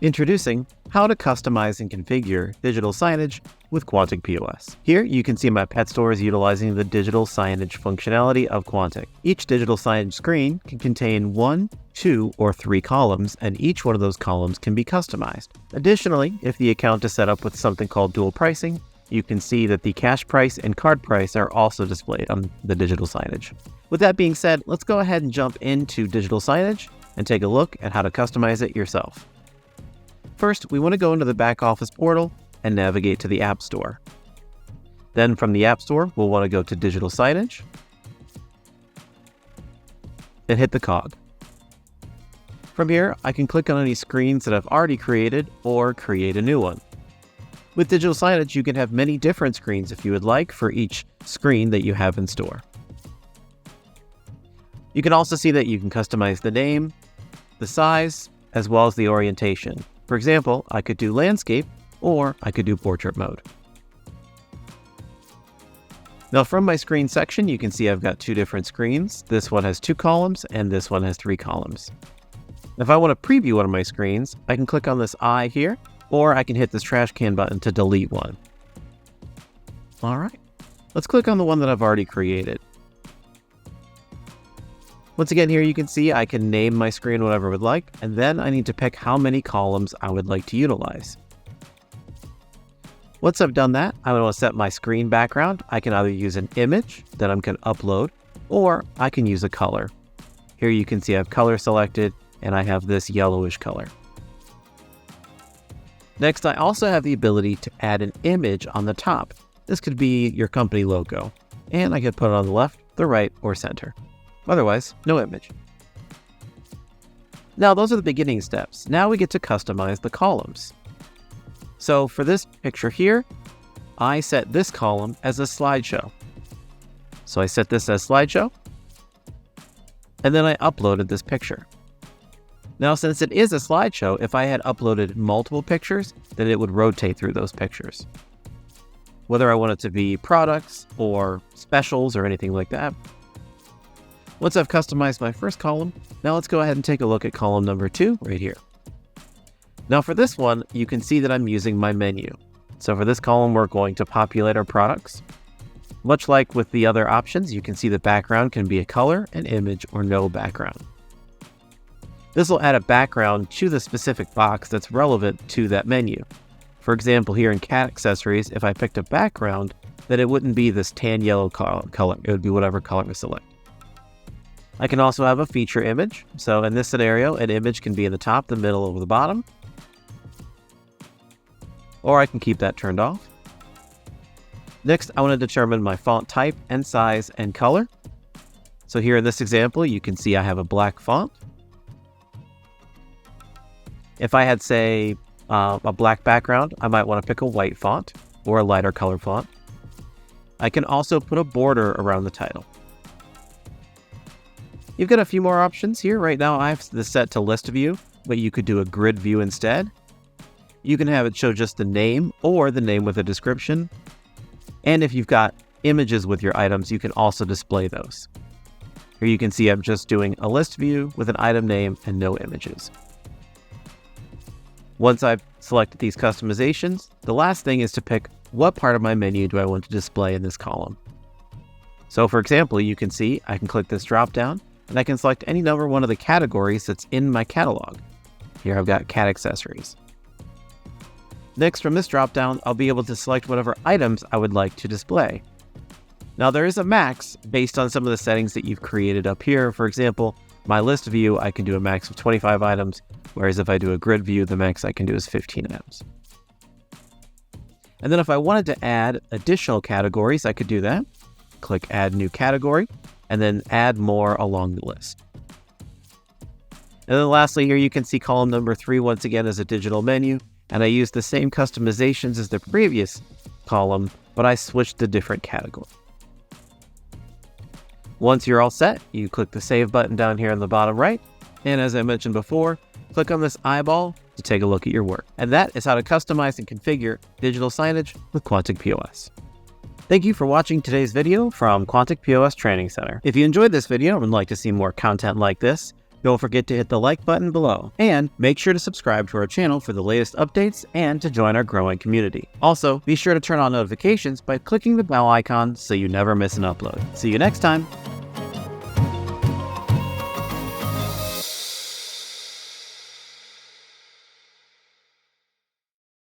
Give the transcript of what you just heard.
Introducing how to customize and configure digital signage with Quantic POS. Here you can see my pet stores utilizing the digital signage functionality of Quantic. Each digital signage screen can contain 1, 2, or 3 columns, and each one of those columns can be customized. Additionally, if the account is set up with something called dual pricing, you can see that the cash price and card price are also displayed on the digital signage. With that being said, let's go ahead and jump into digital signage and take a look at how to customize it yourself. First, we want to go into the back office portal and navigate to the App Store. Then from the App Store, we'll want to go to Digital Signage and hit the cog. From here, I can click on any screens that I've already created or create a new one. With digital signage, you can have many different screens if you would like for each screen that you have in store. You can also see that you can customize the name, the size, as well as the orientation. For example, I could do landscape or I could do portrait mode. Now from my screen section, you can see I've got 2 different screens. This one has 2 columns and this one has 3 columns. If I want to preview one of my screens, I can click on this eye here, or I can hit this trash can button to delete one. All right, let's click on the one that I've already created. Once again, here you can see I can name my screen whatever I would like, and then I need to pick how many columns I would like to utilize. Once I've done that, I want to set my screen background. I can either use an image that I can upload, or I can use a color. Here you can see I have color selected, and I have this yellowish color. Next, I also have the ability to add an image on the top. This could be your company logo, and I could put it on the left, the right, or center. Otherwise, no image. Now, those are the beginning steps. Now we get to customize the columns. So for this picture here, I set this column as a slideshow. So I set this as slideshow, and then I uploaded this picture. Now, since it is a slideshow, if I had uploaded multiple pictures, then it would rotate through those pictures. Whether I want it to be products or specials or anything like that. Once I've customized my first column, now let's go ahead and take a look at column number 2 right here. Now for this one, you can see that I'm using my menu. So for this column, we're going to populate our products. Much like with the other options, you can see the background can be a color, an image, or no background. This will add a background to the specific box that's relevant to that menu. For example, here in cat accessories, if I picked a background, then it wouldn't be this tan yellow color. It would be whatever color I select. I can also have a feature image. So in this scenario, an image can be in the top, the middle, or the bottom. Or I can keep that turned off. Next, I want to determine my font type and size and color. So here in this example, you can see I have a black font. If I had, say, a black background, I might want to pick a white font or a lighter color font. I can also put a border around the title. You've got a few more options here. Right now I have this set to list view, but you could do a grid view instead. You can have it show just the name or the name with a description. And if you've got images with your items, you can also display those. Here you can see I'm just doing a list view with an item name and no images. Once I've selected these customizations, the last thing is to pick what part of my menu do I want to display in this column. So for example, you can see I can click this drop down and I can select any number one of the categories that's in my catalog. Here I've got cat accessories. Next, from this drop down, I'll be able to select whatever items I would like to display. Now there is a max based on some of the settings that you've created up here. For example, my list view, I can do a max of 25 items, whereas if I do a grid view, the max I can do is 15 items. And then if I wanted to add additional categories, I could do that. Click Add New Category, and then add more along the list. And then lastly, here you can see column number 3 once again as a digital menu, and I used the same customizations as the previous column, but I switched to different category. Once you're all set, you click the Save button down here on the bottom right, and as I mentioned before, click on this eyeball to take a look at your work. And that is how to customize and configure digital signage with Quantic POS. Thank you for watching today's video from Quantic POS Training Center. If you enjoyed this video and would like to see more content like this, Don't forget to hit the like button below, and make sure to subscribe to our channel for the latest updates and to join our growing community. Also, be sure to turn on notifications by clicking the bell icon so you never miss an upload. See you next time!